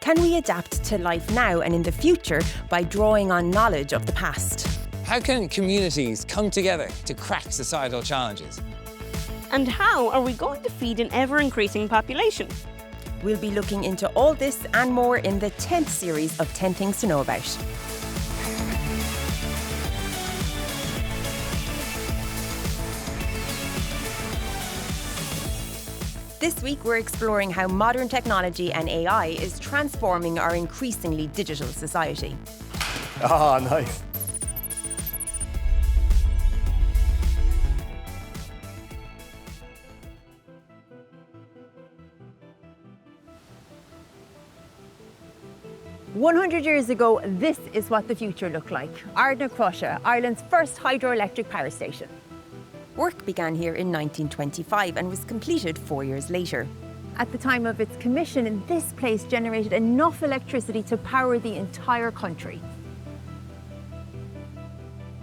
Can we adapt to life now and in the future by drawing on knowledge of the past? How can communities come together to crack societal challenges? And how are we going to feed an ever-increasing population? We'll be looking into all this and more in the 10th series of 10 Things to Know About. This week, we're exploring how modern technology and AI is transforming our increasingly digital society. Ah, nice. "100 years ago, this is what the future looked like. Ardnacrusha, Ireland's first hydroelectric power station. Work began here in 1925 and was completed 4 years later. At the time of its commission, this place generated enough electricity to power the entire country.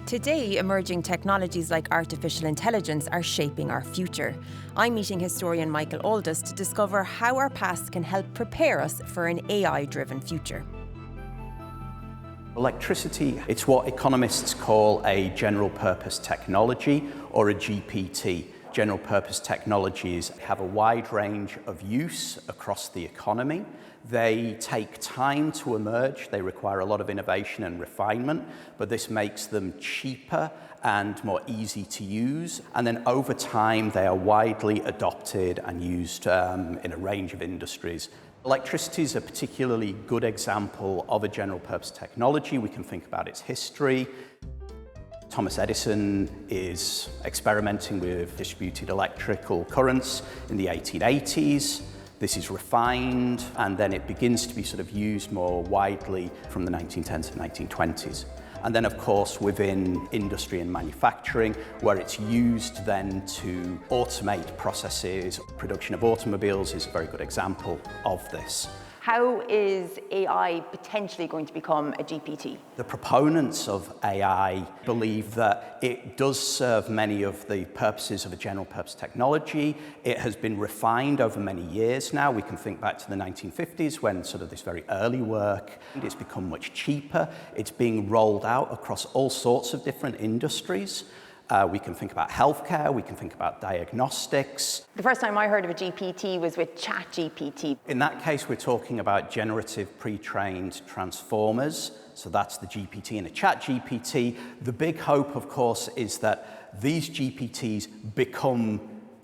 Today, emerging technologies like artificial intelligence are shaping our future. I'm meeting historian Michael Aldous to discover how our past can help prepare us for an AI-driven future. Electricity, it's what economists call a general purpose technology or a GPT. General purpose technologies have a wide range of use across the economy. They take time to emerge, they require a lot of innovation and refinement, but this makes them cheaper and more easy to use. And then over time, they are widely adopted and used in a range of industries. Electricity is a particularly good example of a general purpose technology. We can think about its history. Thomas Edison is experimenting with distributed electrical currents in the 1880s. This is refined, and then it begins to be sort of used more widely from the 1910s and 1920s. And then, of course, within industry and manufacturing, where it's used then to automate processes. Production of automobiles is a very good example of this. How is AI potentially going to become a GPT? The proponents of AI believe that it does serve many of the purposes of a general purpose technology. It has been refined over many years now. We can think back to the 1950s when sort of this very early work. It's become much cheaper. It's being rolled out across all sorts of different industries. We can think about healthcare, we can think about diagnostics. The first time I heard of a GPT was with ChatGPT. In that case, we're talking about generative pre-trained transformers. So that's the GPT and a ChatGPT. The big hope, of course, is that these GPTs become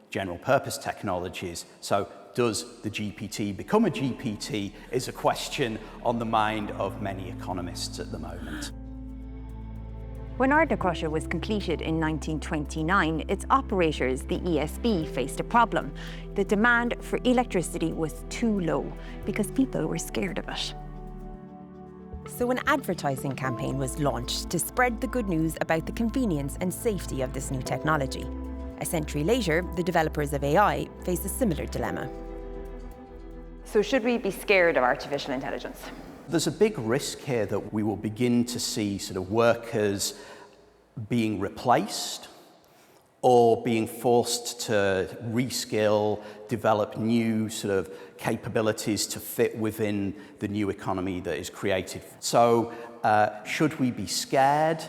general purpose technologies. So does the GPT become a GPT is a question on the mind of many economists at the moment. When Ardnacrusha was completed in 1929, its operators, the ESB, faced a problem. The demand for electricity was too low because people were scared of it. So an advertising campaign was launched to spread the good news about the convenience and safety of this new technology. A century later, the developers of AI face a similar dilemma. So should we be scared of artificial intelligence? There's a big risk here that we will begin to see sort of workers being replaced or being forced to reskill, develop new sort of capabilities to fit within the new economy that is created. So should we be scared?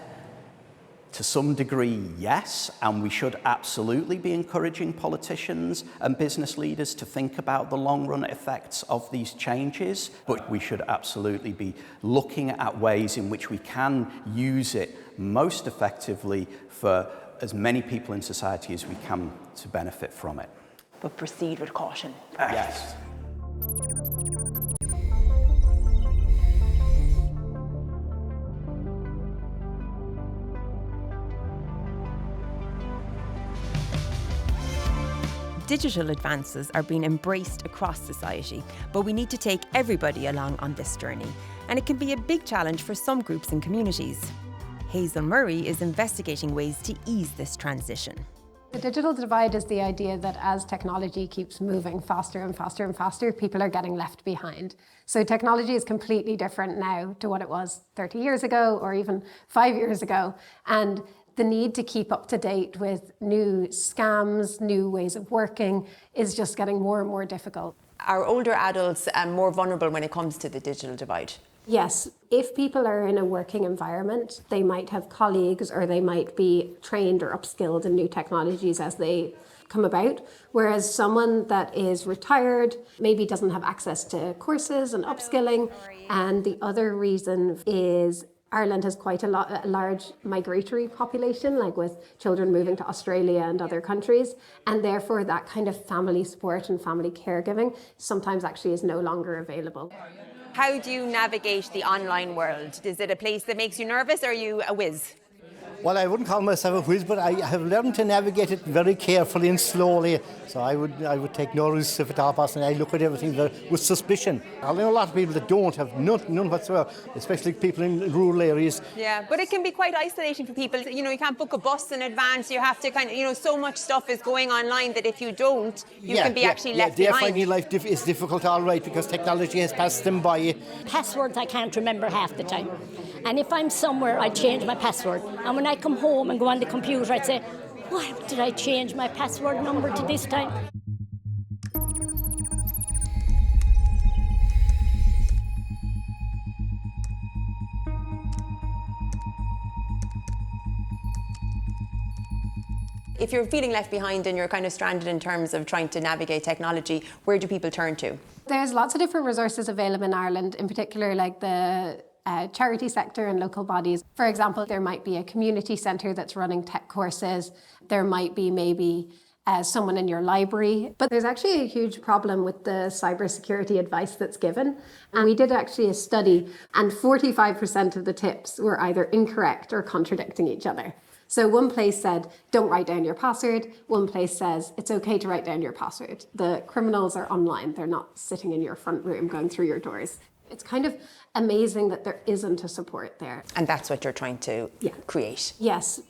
To some degree, yes, and we should absolutely be encouraging politicians and business leaders to think about the long-run effects of these changes, but we should absolutely be looking at ways in which we can use it most effectively for as many people in society as we can to benefit from it. But proceed with caution. Yes. Digital advances are being embraced across society, but we need to take everybody along on this journey, and it can be a big challenge for some groups and communities. Hazel Murray is investigating ways to ease this transition. The digital divide is the idea that as technology keeps moving faster and faster and faster, people are getting left behind. So technology is completely different now to what it was 30 years ago or even 5 years ago. And the need to keep up to date with new scams, new ways of working is just getting more and more difficult. Are older adults more vulnerable when it comes to the digital divide? Yes, if people are in a working environment, they might have colleagues or they might be trained or upskilled in new technologies as they come about, whereas someone that is retired maybe doesn't have access to courses and upskilling. And the other reason is Ireland has quite a large migratory population, like with children moving to Australia and other countries, and therefore that kind of family support and family caregiving sometimes actually is no longer available. How do you navigate the online world? Is it a place that makes you nervous, or are you a whiz? Well, I wouldn't call myself a whiz, but I have learned to navigate it very carefully and slowly. So I would take no risks if at all possible. I look at everything with suspicion. I know a lot of people that don't have none whatsoever, especially people in rural areas. Yeah, but it can be quite isolating for people. You know, you can't book a bus in advance. You have to kind of, you know, so much stuff is going online that if you don't, you can be actually left they're behind. finding life is difficult, all right, because technology has passed them by. Passwords I can't remember half the time. And if I'm somewhere, I change my password. And when I come home and go on the computer, I'd say, why did I change my password number to this time? If you're feeling left behind and you're kind of stranded in terms of trying to navigate technology, where do people turn to? There's lots of different resources available in Ireland, in particular like the charity sector and local bodies. For example, there might be a community centre that's running tech courses. There might be maybe someone in your library. But there's actually a huge problem with the cybersecurity advice that's given. And we did actually a study, and 45% of the tips were either incorrect or contradicting each other. So one place said, don't write down your password. One place says, it's okay to write down your password. The criminals are online. They're not sitting in your front room going through your doors. It's kind of amazing that there isn't a support there. And that's what you're trying to create? Yes.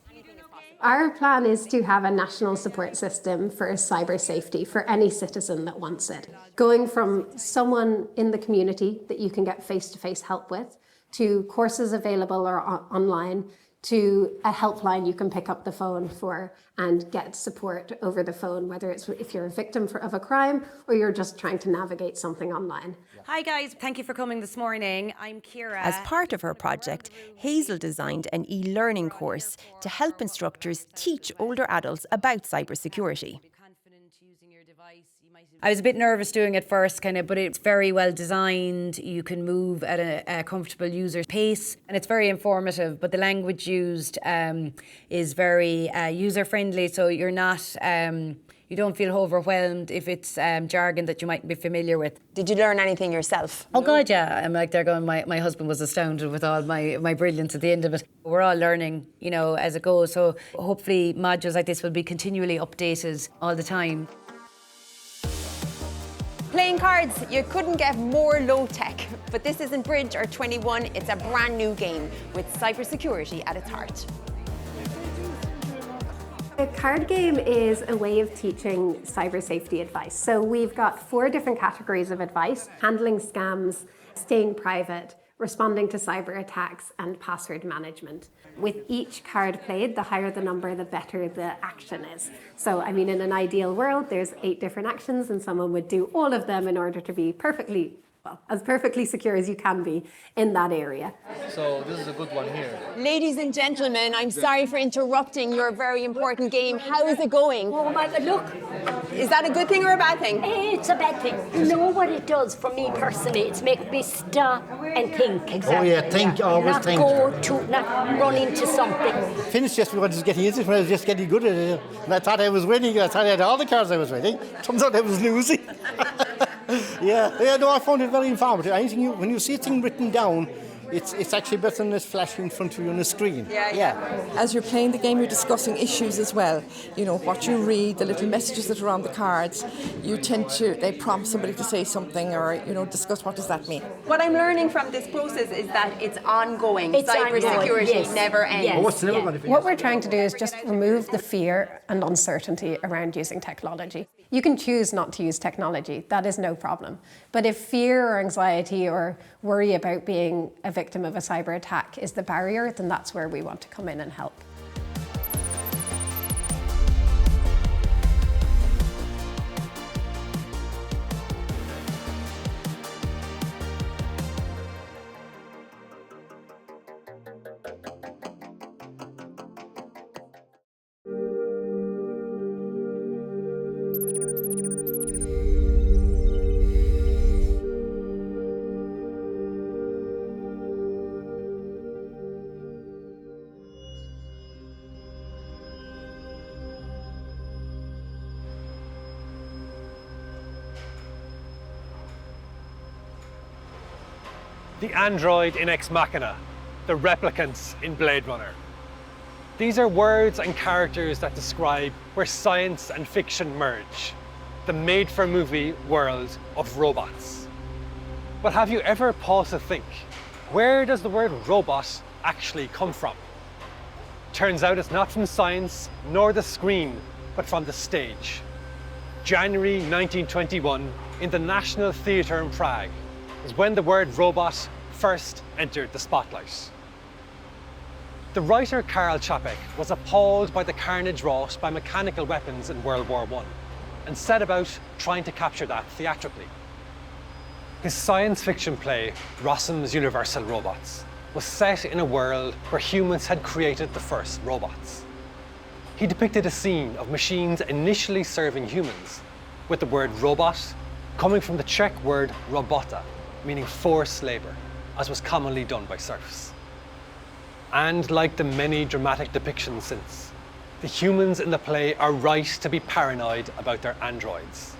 Our plan is to have a national support system for cyber safety for any citizen that wants it. Going from someone in the community that you can get face-to-face help with, to courses available or online, to a helpline you can pick up the phone for and get support over the phone, whether it's if you're a victim of a crime or you're just trying to navigate something online. Hi guys, thank you for coming this morning. I'm Kira. As part of her project, Hazel designed an e-learning course to help instructors teach older adults about cybersecurity. I was a bit nervous doing it first, but it's very well designed. You can move at a comfortable user pace, and it's very informative. But the language used is very user friendly, so you're not. You don't feel overwhelmed if it's jargon that you mightn't be familiar with. Did you learn anything yourself? Oh God, yeah. I'm like they're going. My husband was astounded with all my brilliance at the end of it. We're all learning, as it goes. So hopefully modules like this will be continually updated all the time. Playing cards, you couldn't get more low-tech. But this isn't Bridge or 21, it's a brand new game with cybersecurity at its heart. A card game is a way of teaching cyber safety advice. So we've got 4 different categories of advice: handling scams, staying private, responding to cyber attacks, and password management. With each card played, the higher the number, the better the action is. So, in an ideal world, there's 8 different actions and someone would do all of them in order to be as perfectly secure as you can be in that area. So this is a good one here. Ladies and gentlemen, I'm sorry for interrupting your very important game. How is it going? Oh my God, look. Is that a good thing or a bad thing? It's a bad thing. You know what it does for me personally? It's make me stop and think. Exactly. Oh yeah, think, always think. Not run into something. Finished just when I was getting into it, when I was just getting good at it. And I thought I was winning. I thought I had all the cards I was winning. Turns out I was losing. No, I found it very informative. When you see a thing written down, it's actually better than it's flashing in front of you on a screen. Yeah. As you're playing the game, you're discussing issues as well. What you read, the little messages that are on the cards. They prompt somebody to say something or, discuss what does that mean. What I'm learning from this process is that it's ongoing. Cybersecurity never ends. Yes. Oh, it's never going to finish. What we're trying to do is just remove the fear and uncertainty around using technology. You can choose not to use technology. That is no problem. But if fear or anxiety or worry about being a victim of a cyber attack is the barrier, then that's where we want to come in and help. the android in Ex Machina, the replicants in Blade Runner. These are words and characters that describe where science and fiction merge, the made-for-movie world of robots. But have you ever paused to think, where does the word robot actually come from? Turns out it's not from science nor the screen, but from the stage. January 1921, in the National Theatre in Prague, is when the word robot first entered the spotlight. The writer Karl Čapek was appalled by the carnage wrought by mechanical weapons in World War I and set about trying to capture that theatrically. His science fiction play, Rossum's Universal Robots, was set in a world where humans had created the first robots. He depicted a scene of machines initially serving humans, with the word robot coming from the Czech word robota, meaning forced labor, as was commonly done by serfs. And like the many dramatic depictions since, the humans in the play are right to be paranoid about their androids.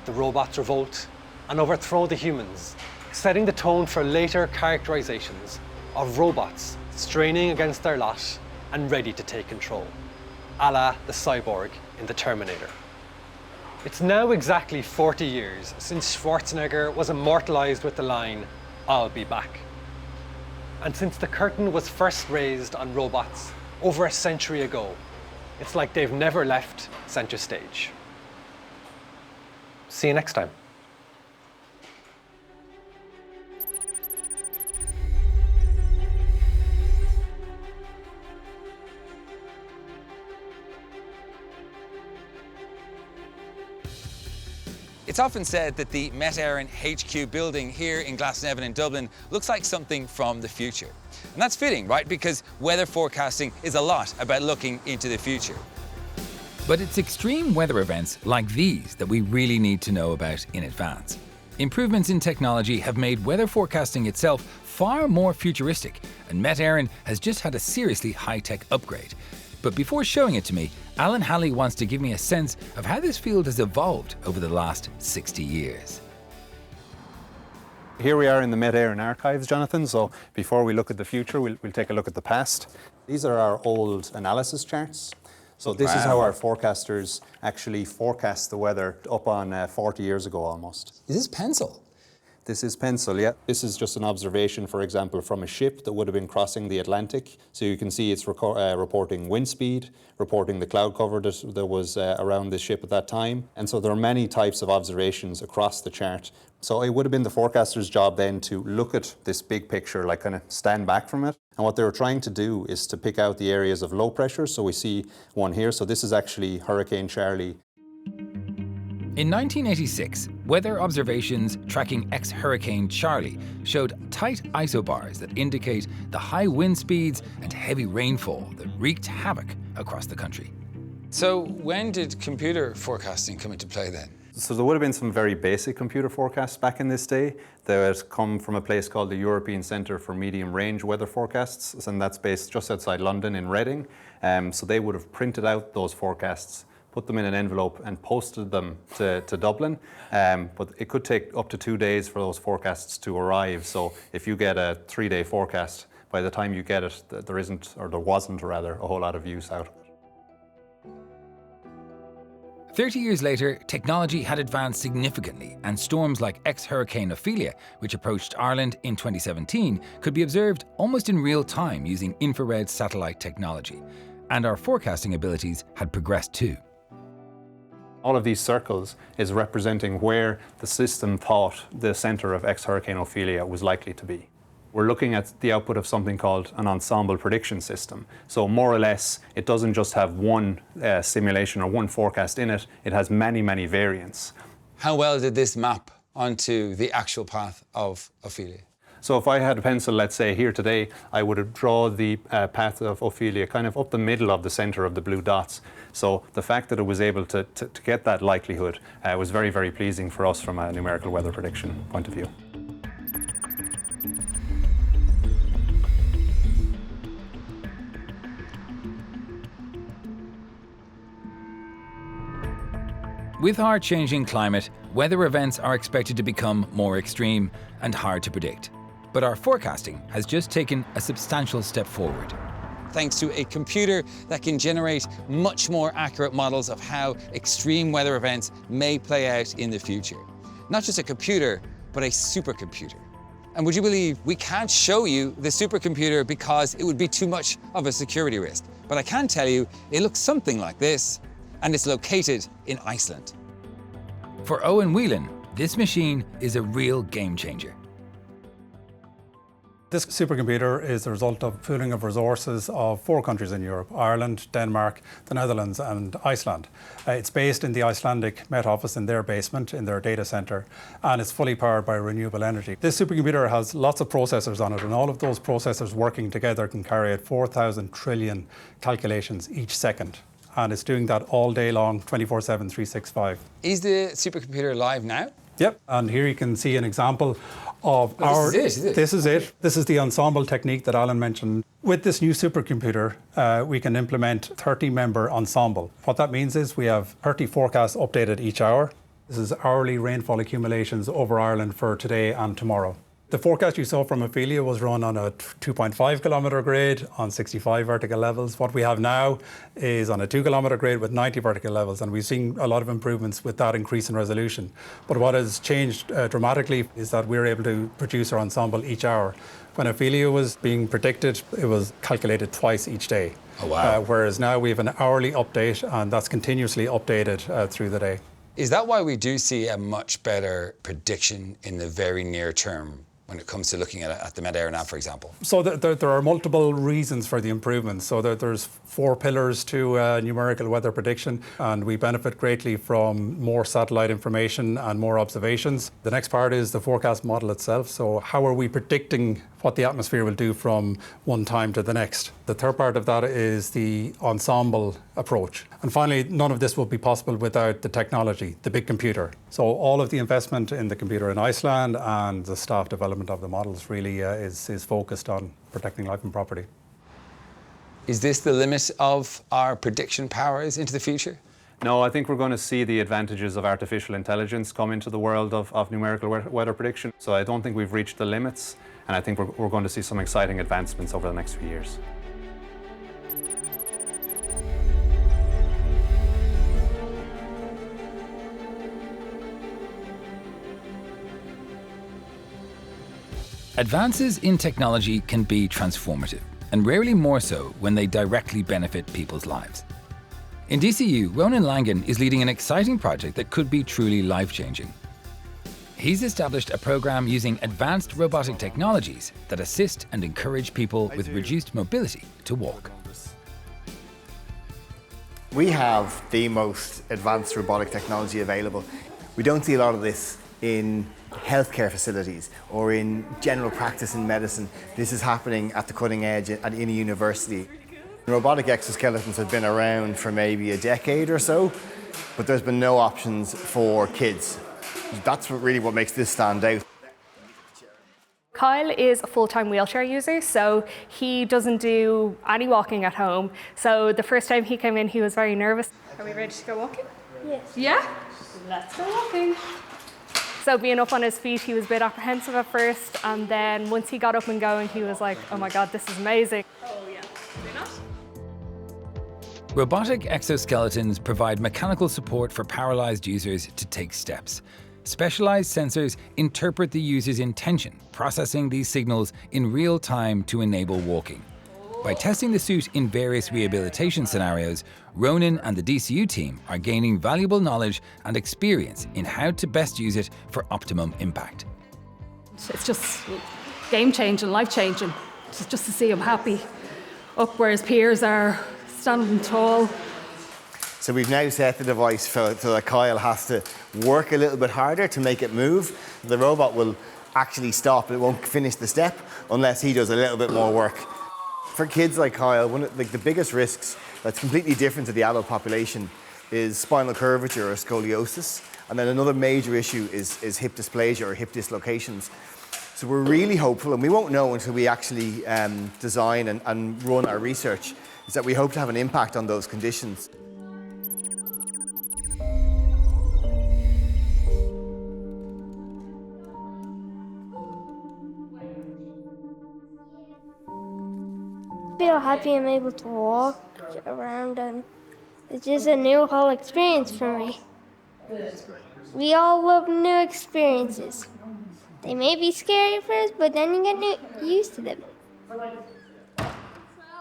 The robots revolt and overthrow the humans, setting the tone for later characterizations of robots straining against their lot and ready to take control, a la the cyborg in The Terminator. It's now exactly 40 years since Schwarzenegger was immortalized with the line, "I'll be back." And since the curtain was first raised on robots over a century ago, it's like they've never left center stage. See you next time. It's often said that the Met Éireann HQ building here in Glasnevin in Dublin looks like something from the future. And that's fitting, right? Because weather forecasting is a lot about looking into the future. But it's extreme weather events like these that we really need to know about in advance. Improvements in technology have made weather forecasting itself far more futuristic, and Met Éireann has just had a seriously high-tech upgrade. But before showing it to me, Alan Halley wants to give me a sense of how this field has evolved over the last 60 years. Here we are in the Met Éireann archives, Jonathan, so before we look at the future, we'll take a look at the past. These are our old analysis charts. So this is how our forecasters actually forecast the weather up on 40 years ago almost. Is this pencil? This is pencil, yeah. This is just an observation, for example, from a ship that would have been crossing the Atlantic. So you can see it's reporting wind speed, reporting the cloud cover that was around this ship at that time. And so there are many types of observations across the chart. So it would have been the forecaster's job then to look at this big picture, like kind of stand back from it. And what they were trying to do is to pick out the areas of low pressure. So we see one here. So this is actually Hurricane Charlie. In 1986, weather observations tracking ex-Hurricane Charlie showed tight isobars that indicate the high wind speeds and heavy rainfall that wreaked havoc across the country. So when did computer forecasting come into play then? So there would have been some very basic computer forecasts back in this day that come from a place called the European Centre for Medium Range Weather Forecasts, and that's based just outside London in Reading. So they would have printed out those forecasts, put them in an envelope and posted them to Dublin. But it could take up to 2 days for those forecasts to arrive. So if you get a 3-day forecast, by the time you get it, there wasn't a whole lot of use out of it. 30 years later, technology had advanced significantly, and storms like ex-Hurricane Ophelia, which approached Ireland in 2017, could be observed almost in real time using infrared satellite technology. And our forecasting abilities had progressed too. All of these circles is representing where the system thought the centre of ex-Hurricane Ophelia was likely to be. We're looking at the output of something called an ensemble prediction system. So more or less, it doesn't just have one simulation or one forecast in it, it has many, many variants. How well did this map onto the actual path of Ophelia? So if I had a pencil, let's say here today, I would have drawn the path of Ophelia kind of up the middle of the centre of the blue dots. So the fact that it was able to get that likelihood was very, very pleasing for us from a numerical weather prediction point of view. With our changing climate, weather events are expected to become more extreme and hard to predict. But our forecasting has just taken a substantial step forward. Thanks to a computer that can generate much more accurate models of how extreme weather events may play out in the future. Not just a computer, but a supercomputer. And would you believe we can't show you the supercomputer because it would be too much of a security risk. But I can tell you it looks something like this, and it's located in Iceland. For Owen Whelan, this machine is a real game changer. This supercomputer is the result of pooling of resources of 4 countries in Europe: Ireland, Denmark, the Netherlands and Iceland. It's based in the Icelandic Met Office in their basement, in their data centre, and it's fully powered by renewable energy. This supercomputer has lots of processors on it, and all of those processors working together can carry out 4,000 trillion calculations each second. And it's doing that all day long, 24/7, 365. Is the supercomputer live now? Yep, and here you can see an example of This is it. This is the ensemble technique that Alan mentioned. With this new supercomputer, we can implement 30-member ensemble. What that means is we have 30 forecasts updated each hour. This is hourly rainfall accumulations over Ireland for today and tomorrow. The forecast you saw from Ophelia was run on a 2.5 kilometre grade on 65 vertical levels. What we have now is on a 2 kilometre grade with 90 vertical levels, and we've seen a lot of improvements with that increase in resolution. But what has changed dramatically is that we're able to produce our ensemble each hour. When Ophelia was being predicted, it was calculated twice each day. Oh, wow. Whereas now we have an hourly update, and that's continuously updated through the day. Is that why we do see a much better prediction in the very near term when it comes to looking at the Met-Air nav, for example? So there are multiple reasons for the improvements. So there's 4 pillars to numerical weather prediction, and we benefit greatly from more satellite information and more observations. The next part is the forecast model itself. So how are we predicting what the atmosphere will do from one time to the next? The third part of that is the ensemble approach. And finally, none of this would be possible without the technology, the big computer. So all of the investment in the computer in Iceland and the staff development of the models really is focused on protecting life and property. Is this the limit of our prediction powers into the future? No, I think we're going to see the advantages of artificial intelligence come into the world of numerical weather prediction. So I don't think we've reached the limits, and I think we're going to see some exciting advancements over the next few years. Advances in technology can be transformative, and rarely more so when they directly benefit people's lives. In DCU, Ronan Langan is leading an exciting project that could be truly life-changing. He's established a program using advanced robotic technologies that assist and encourage people with reduced mobility to walk. We have the most advanced robotic technology available. We don't see a lot of this in healthcare facilities or in general practice in medicine. This is happening at the cutting edge in a university. Robotic exoskeletons have been around for maybe a decade or so, but there's been no options for kids. That's really what makes this stand out. Kyle is a full-time wheelchair user, so he doesn't do any walking at home. So the first time he came in, he was very nervous. Are we ready to go walking? Yes. Yeah? Let's go walking. So being up on his feet, he was a bit apprehensive at first, and then once he got up and going, he was like, oh my God, this is amazing. Oh yeah, do not? Robotic exoskeletons provide mechanical support for paralyzed users to take steps. Specialized sensors interpret the user's intention, processing these signals in real time to enable walking. By testing the suit in various rehabilitation scenarios, Ronan and the DCU team are gaining valuable knowledge and experience in how to best use it for optimum impact. It's just game-changing, life-changing. Just to see him happy, up where his peers are, standing tall. So we've now set the device so that Kyle has to work a little bit harder to make it move. The robot will actually stop. It won't finish the step unless he does a little bit more work. For kids like Kyle, one of the biggest risks that's completely different to the adult population is spinal curvature or scoliosis. And then another major issue is hip dysplasia or hip dislocations. So we're really hopeful, and we won't know until we actually design and run our research, is that we hope to have an impact on those conditions. feel happy I'm able to walk around, and it's just a new whole experience for me. We all love new experiences. They may be scary at first, but then you get used to them.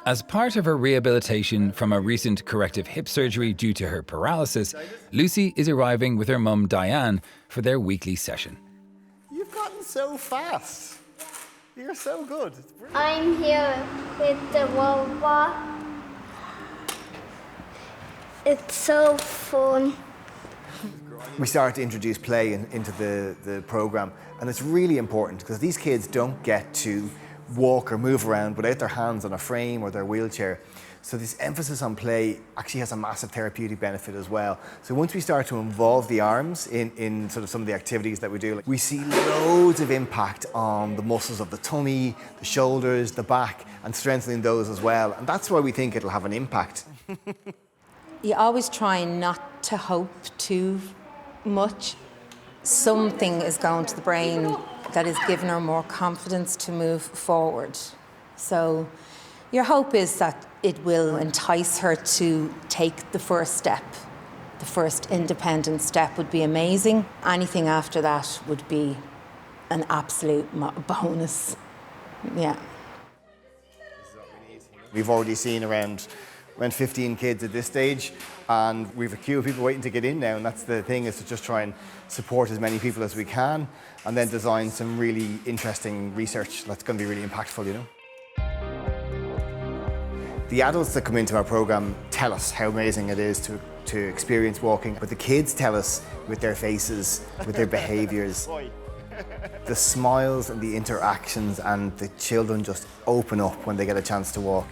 As part of her rehabilitation from a recent corrective hip surgery due to her paralysis, Lucy is arriving with her mum Diane for their weekly session. You've gotten so fast. You're so good. I'm here with the robot. It's so fun. We started to introduce play into the program, and it's really important because these kids don't get to walk or move around without their hands on a frame or their wheelchair. So this emphasis on play actually has a massive therapeutic benefit as well. So once we start to involve the arms in sort of some of the activities that we do, we see loads of impact on the muscles of the tummy, the shoulders, the back, and strengthening those as well. And that's why we think it'll have an impact. You always try not to hope too much. Something is going to the brain that is giving her more confidence to move forward. So your hope is that it will entice her to take the first step. The first independent step would be amazing. Anything after that would be an absolute bonus. Yeah. We've already seen around 15 kids at this stage, and we've a queue of people waiting to get in now, and that's the thing, is to just try and support as many people as we can, and then design some really interesting research that's going to be really impactful, you know. The adults that come into our program tell us how amazing it is to experience walking, but the kids tell us with their faces, with their behaviours, the smiles and the interactions, and the children just open up when they get a chance to walk.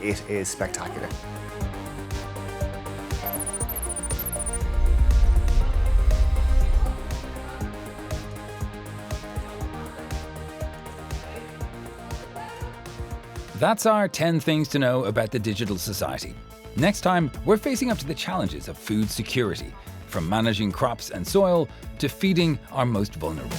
It is spectacular. That's our 10 things to know about the digital society. Next time, we're facing up to the challenges of food security, from managing crops and soil to feeding our most vulnerable.